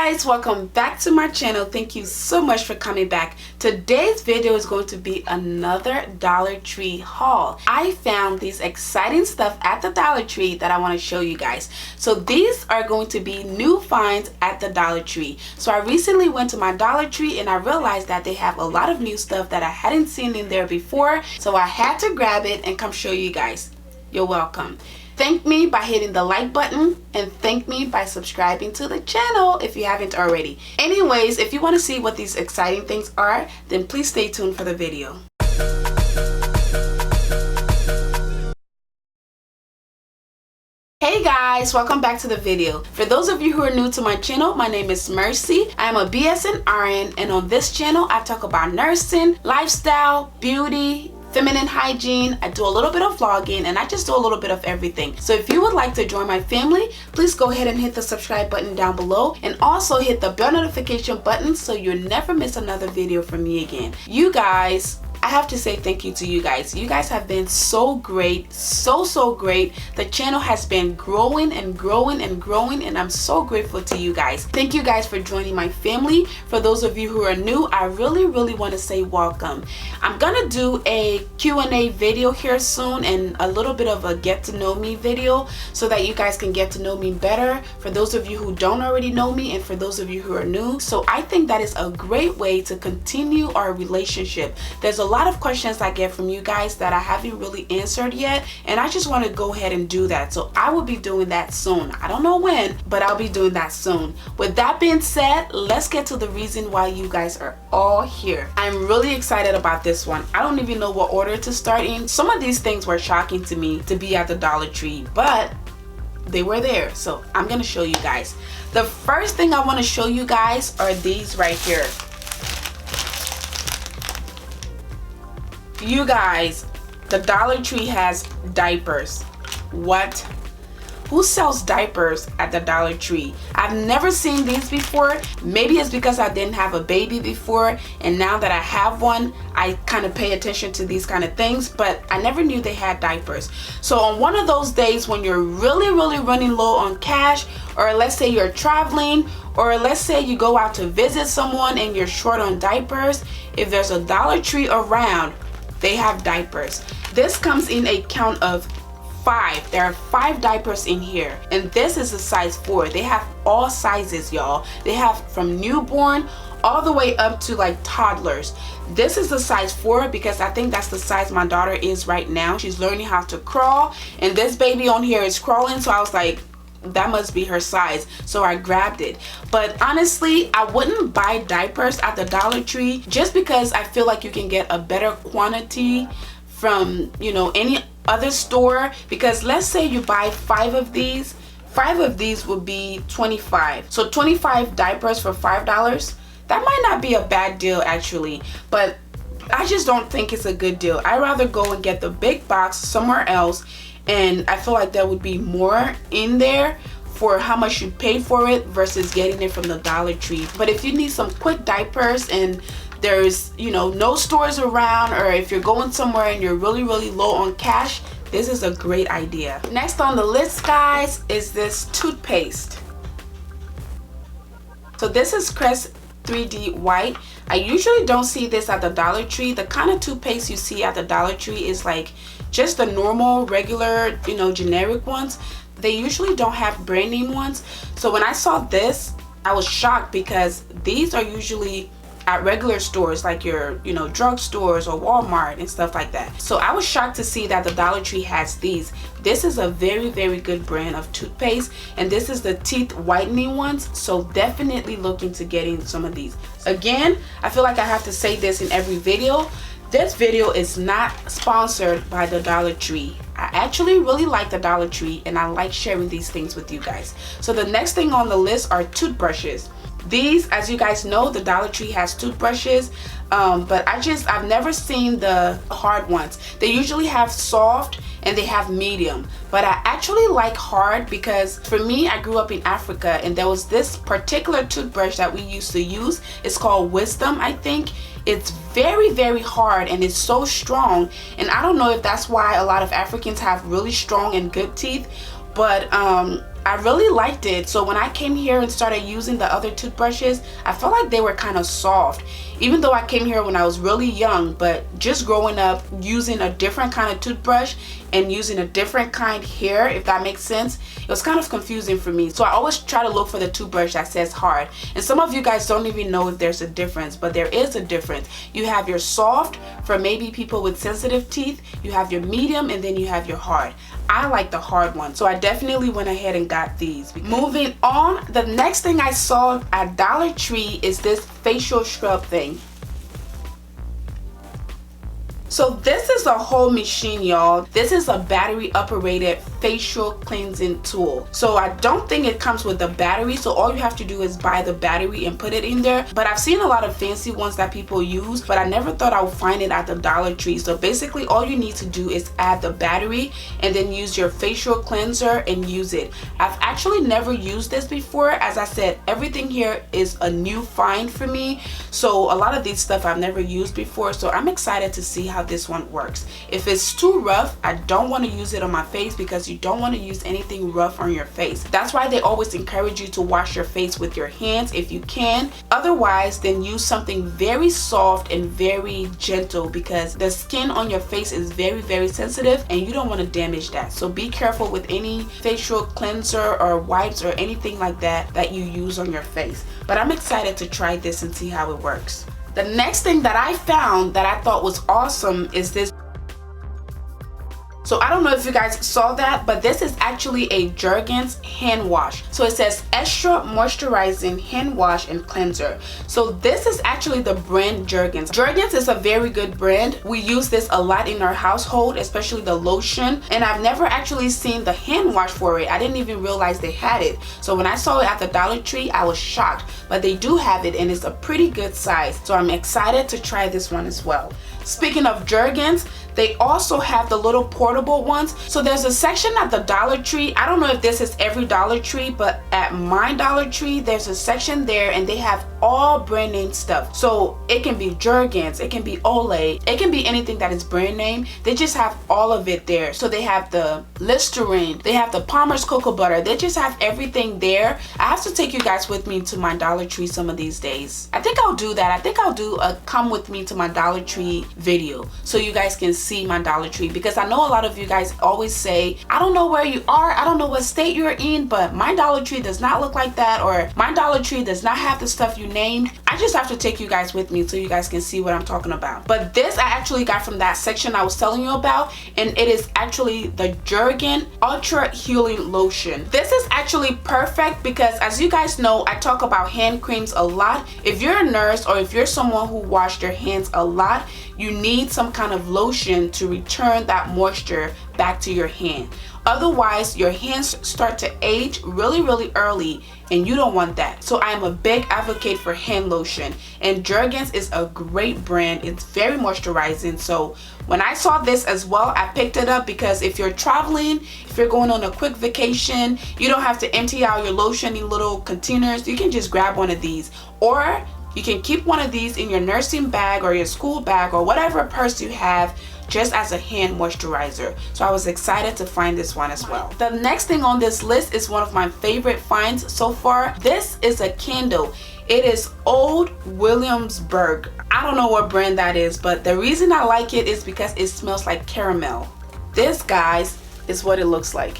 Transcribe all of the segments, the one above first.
guys, welcome back to my channel. Thank you so much for coming back. Today's video is going to be another Dollar Tree haul. I found these exciting stuff at the Dollar Tree that I want to show you guys. So these are going to be new finds at the Dollar Tree. So I recently went to my Dollar Tree and I realized that they have a lot of new stuff that I hadn't seen in there before. So I had to grab it and come show you guys. You're welcome. Thank me by hitting the like button and thank me by subscribing to the channel if you haven't already. Anyways, if you want to see what these exciting things are, then please stay tuned for the video. Hey guys, welcome back to the video. For those of you who are new to my channel, my name is Mercy. I am a BS and RN, and on this channel I talk about nursing, lifestyle, beauty, feminine hygiene. I do a little bit of vlogging, and I just do a little bit of everything. So if you would like to join my family, please go ahead and hit the subscribe button down below, and also hit the bell notification button so you'll never miss another video from me again. You guys, I have to say thank you to you guys. You guys have been so great, so great. The channel has been growing and growing and growing, and I'm so grateful to you guys. Thank you guys for joining my family. For those of you who are new, I really want to say welcome. I'm gonna do a Q&A video here soon and a little bit of a get to know me video so that you guys can get to know me better, for those of you who don't already know me and for those of you who are new. So I think that is a great way to continue our relationship. There's a lot of questions I get from you guys that I haven't really answered yet, and I just want to go ahead and do that. So I will be doing that soon. I don't know when, but I'll be doing that soon. With that being said, let's get to the reason why you guys are all here. I'm really excited about this one. I don't even know what order to start in. Some of these things were shocking to me to be at the Dollar Tree, but they were there, so I'm gonna show you guys. The first thing I want to show you guys are these right here. You guys, the Dollar Tree has diapers. What? Who sells diapers at the Dollar Tree? I've never seen these before. Maybe it's because I didn't have a baby before, and now that I have one, I kind of pay attention to these kind of things, but I never knew they had diapers. So on one of those days when you're really running low on cash, or let's say you're traveling, or let's say you go out to visit someone and you're short on diapers, if there's a Dollar Tree around, they have diapers. This comes in a count of 5. There are 5 diapers in here, and this is a size 4. They have all sizes, y'all. They have from newborn all the way up to like toddlers. This is a size 4 because I think that's the size my daughter is right now. She's learning how to crawl, and this baby on here is crawling, so I was like, that must be her size, so I grabbed it. But honestly, I wouldn't buy diapers at the Dollar Tree just because I feel like you can get a better quantity from, you know, any other store. Because let's say you buy 5 of these would be 25. So 25 diapers for $5, that might not be a bad deal actually, but I just don't think it's a good deal. I'd rather go and get the big box somewhere else, and I feel like there would be more in there for how much you paid for it versus getting it from the Dollar Tree. But if you need some quick diapers and there's, you know, no stores around, or if you're going somewhere and you're really low on cash, this is a great idea. Next on the list, guys, is this toothpaste. So this is Crest 3D White. I usually don't see this at the Dollar Tree. The kind of toothpaste you see at the Dollar Tree is like just the normal, regular, you know, generic ones. They usually don't have brand name ones. So when I saw this, I was shocked because these are usually at regular stores like your, you know, drugstores or Walmart and stuff like that. So I was shocked to see that the Dollar Tree has these. This is a very good brand of toothpaste, and this is the teeth whitening ones, so definitely look into getting some of these. Again, I feel like I have to say this in every video. This video is not sponsored by the Dollar Tree. I actually really like the Dollar Tree, and I like sharing these things with you guys. So the next thing on the list are toothbrushes. These, as you guys know, the Dollar Tree has toothbrushes, but I've never seen the hard ones. They usually have soft and they have medium, but I actually like hard because for me, I grew up in Africa, and there was this particular toothbrush that we used to use. It's called Wisdom, I think. It's very hard, and it's so strong, and I don't know if that's why a lot of Africans have really strong and good teeth, but I really liked it. So when I came here and started using the other toothbrushes, I felt like they were kind of soft. Even though I came here when I was really young, but just growing up using a different kind of toothbrush and using a different kind here, if that makes sense, it was kind of confusing for me. So I always try to look for the toothbrush that says hard. And some of you guys don't even know if there's a difference, but there is a difference. You have your soft for maybe people with sensitive teeth, you have your medium, and then you have your hard. I like the hard one, so I definitely went ahead and got these. Moving on, the next thing I saw at Dollar Tree is this facial scrub thing. So this is a whole machine, y'all. This is a battery operated facial cleansing tool. So I don't think it comes with the battery, so all you have to do is buy the battery and put it in there. But I've seen a lot of fancy ones that people use, but I never thought I would find it at the Dollar Tree. So basically all you need to do is add the battery and then use your facial cleanser and use it. I've actually never used this before. As I said, everything here is a new find for me. So a lot of these stuff I've never used before, so I'm excited to see how this one works. If it's too rough, I don't want to use it on my face, because you don't want to use anything rough on your face. That's why they always encourage you to wash your face with your hands if you can. Otherwise, then use something very soft and very gentle, because the skin on your face is very, very sensitive and you don't want to damage that. So be careful with any facial cleanser or wipes or anything like that that you use on your face. But I'm excited to try this and see how it works. The next thing that I found that I thought was awesome is this. So I don't know if you guys saw that, but this is actually a Jerkins hand wash. So it says extra moisturizing hand wash and cleanser. So this is actually the brand Jerkins. Jerkins is a very good brand. We use this a lot in our household, especially the lotion. And I've never actually seen the hand wash for it. I didn't even realize they had it. So when I saw it at the Dollar Tree, I was shocked. But they do have it and it's a pretty good size. So I'm excited to try this one as well. Speaking of Jerkins, they also have the little portable ones. So there's a section at the Dollar Tree. I don't know if this is every Dollar Tree, but at my Dollar Tree, there's a section there and they have all brand name stuff. So it can be Jerkins, it can be Olay, it can be anything that is brand name. They just have all of it there. So they have the Listerine, they have the Palmer's Cocoa Butter. They just have everything there. I have to take you guys with me to my Dollar Tree some of these days. I think I'll do that. I think I'll do a come with me to my Dollar Tree video so you guys can see my Dollar Tree, because I know a lot of you guys always say, I don't know where you are, I don't know what state you're in, but my Dollar Tree does not look like that, or my Dollar Tree does not have the stuff you named. I just have to take you guys with me so you guys can see what I'm talking about. But this I actually got from that section I was telling you about, and it is actually the Jerkins Ultra Healing Lotion. This is actually perfect because, as you guys know, I talk about hand creams a lot. If you're a nurse or if you're someone who washed their hands a lot, you need some kind of lotion to return that moisture back to your hand. Otherwise, your hands start to age really, really early, and you don't want that. So I am a big advocate for hand lotion, and Jerkins is a great brand. It's very moisturizing. So when I saw this as well, I picked it up because if you're traveling, if you're going on a quick vacation, you don't have to empty out your lotion in little containers. You can just grab one of these, or you can keep one of these in your nursing bag or your school bag or whatever purse you have, just as a hand moisturizer. So I was excited to find this one as well. The next thing on this list is one of my favorite finds so far. This is a candle. It is Old Williamsburg. I don't know what brand that is, but the reason I like it is because it smells like caramel. This, guys, is what it looks like.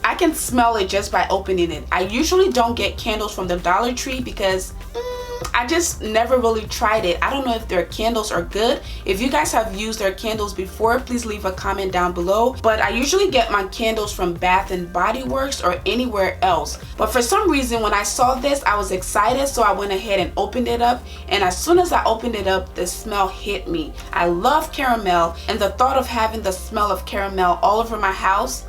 I can smell it just by opening it. I usually don't get candles from the Dollar Tree because I just never really tried it. I don't know if their candles are good. If you guys have used their candles before, please leave a comment down below. But I usually get my candles from Bath and Body Works or anywhere else. But for some reason, when I saw this, I was excited, so I went ahead and opened it up. And as soon as I opened it up, the smell hit me. I love caramel, and the thought of having the smell of caramel all over my house,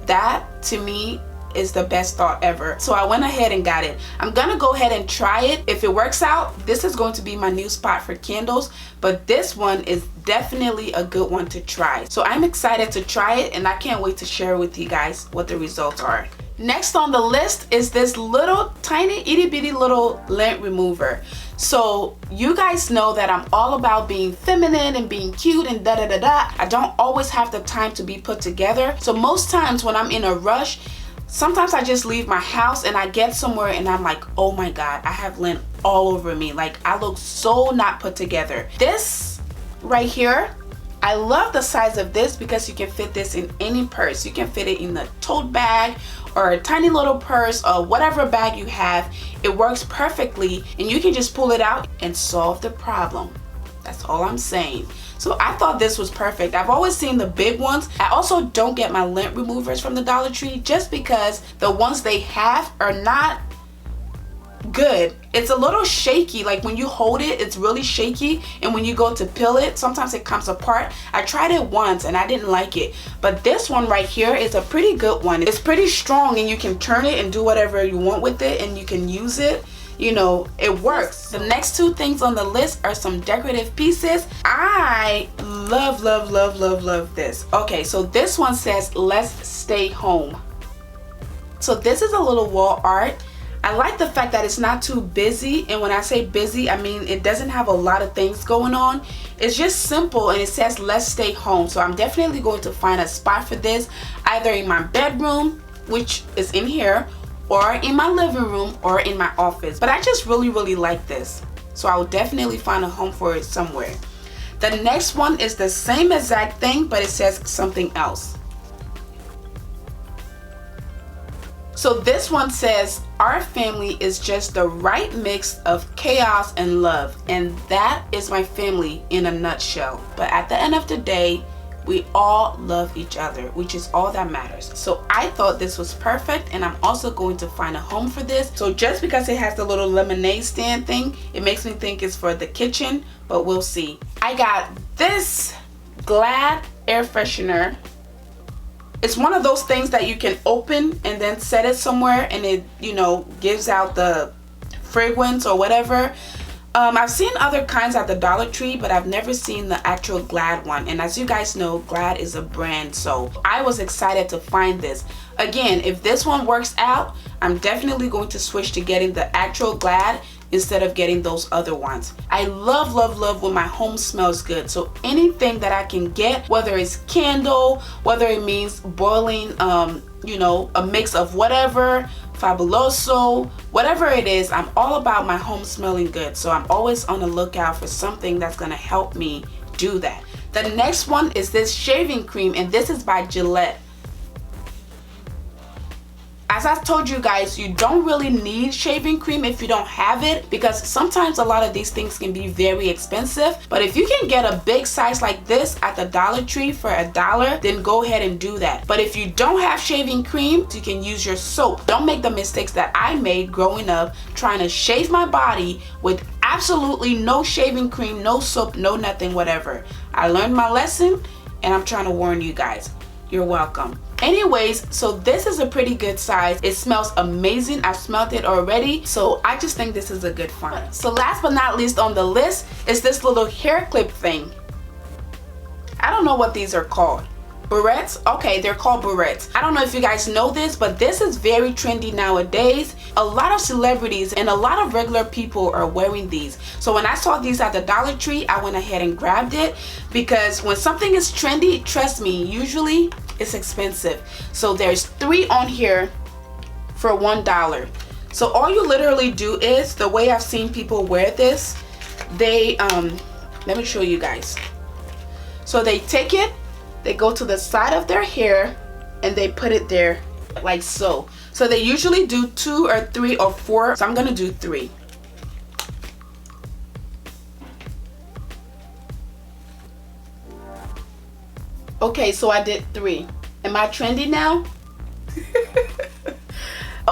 that to me is the best thought ever. So I went ahead and got it. I'm gonna go ahead and try it. If it works out, this is going to be my new spot for candles, but this one is definitely a good one to try. So I'm excited to try it, and I can't wait to share with you guys what the results are. Next on the list is this little tiny itty bitty little lint remover. So you guys know that I'm all about being feminine and being cute and da da da da. I don't always have the time to be put together. So most times when I'm in a rush, sometimes I just leave my house and I get somewhere and I'm like, oh my God, I have lint all over me. Like, I look so not put together. This right here, I love the size of this because you can fit this in any purse. You can fit it in a tote bag or a tiny little purse or whatever bag you have. It works perfectly and you can just pull it out and solve the problem. That's all I'm saying. So I thought this was perfect. I've always seen the big ones. I also don't get my lint removers from the Dollar Tree just because the ones they have are not good. It's a little shaky. Like when you hold it, it's really shaky, and when you go to peel it, sometimes it comes apart. I tried it once and I didn't like it, but this one right here is a pretty good one. It's pretty strong and you can turn it and do whatever you want with it, and you can use it. You know, it works. The next two things on the list are some decorative pieces. I love, love, love, love, love this. Okay, so this one says, let's stay home. So this is a little wall art. I like the fact that it's not too busy, and when I say busy, I mean it doesn't have a lot of things going on. It's just simple, and it says let's stay home. So I'm definitely going to find a spot for this, either in my bedroom, which is in here, or in my living room, or in my office. But I just really, really like this, so I will definitely find a home for it somewhere. The next one is the same exact thing, but it says something else. So this one says, our family is just the right mix of chaos and love. And that is my family in a nutshell. But at the end of the day, we all love each other, which is all that matters. So I thought this was perfect, and I'm also going to find a home for this. So just because it has the little lemonade stand thing, it makes me think it's for the kitchen, but we'll see. I got this Glaad Air Freshener. It's one of those things that you can open and then set it somewhere, and it, you know, gives out the fragrance or whatever. I've seen other kinds at the Dollar Tree, but I've never seen the actual Glaad one. And as you guys know, Glaad is a brand, so I was excited to find this. Again, if this one works out, I'm definitely going to switch to getting the actual Glaad instead of getting those other ones. I love, love, love when my home smells good. So anything that I can get, whether it's candle, whether it means boiling, you know, a mix of whatever, Fabuloso, whatever it is, I'm all about my home smelling good. So I'm always on the lookout for something that's gonna help me do that. The next one is this shaving cream, and this is by Gillette. As I've told you guys, you don't really need shaving cream if you don't have it, because sometimes a lot of these things can be very expensive. But if you can get a big size like this at the Dollar Tree for $1, then go ahead and do that. But if you don't have shaving cream, you can use your soap. Don't make the mistakes that I made growing up trying to shave my body with absolutely no shaving cream, no soap, no nothing, whatever. I learned my lesson, and I'm trying to warn you guys. You're welcome. Anyways, so this is a pretty good size. It smells amazing. I've smelled it already, so I just think this is a good find. So last but not least on the list is this little hair clip thing. I don't know what these are called. Barrettes? Okay, they're called barrettes. I don't know if you guys know this, but this is very trendy nowadays. A lot of celebrities and a lot of regular people are wearing these. So when I saw these at the Dollar Tree, I went ahead and grabbed it, because when something is trendy, trust me, usually it's expensive. So there's 3 on here for $1. So all you literally do is, the way I've seen people wear this, they let me show you guys. So they take it, they go to the side of their hair, and they put it there like so. So they usually do 2 or 3 or 4, so I'm gonna do 3. Okay, so I did 3. Am I trendy now?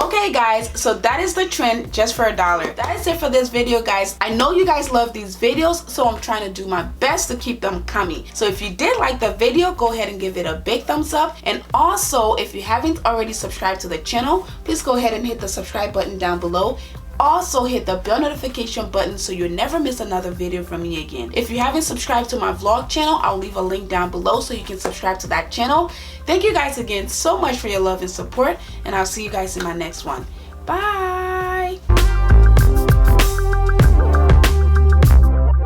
Okay guys, so that is the trend just for $1. That is it for this video, guys. I know you guys love these videos, so I'm trying to do my best to keep them coming. So if you did like the video, go ahead and give it a big thumbs up. And also, if you haven't already subscribed to the channel, please go ahead and hit the subscribe button down below. also hit the bell notification button so you'll never miss another video from me again. If you haven't subscribed to my vlog channel, I'll leave a link down below so you can subscribe to that channel. Thank you guys again so much for your love and support, and I'll see you guys in my next one. Bye.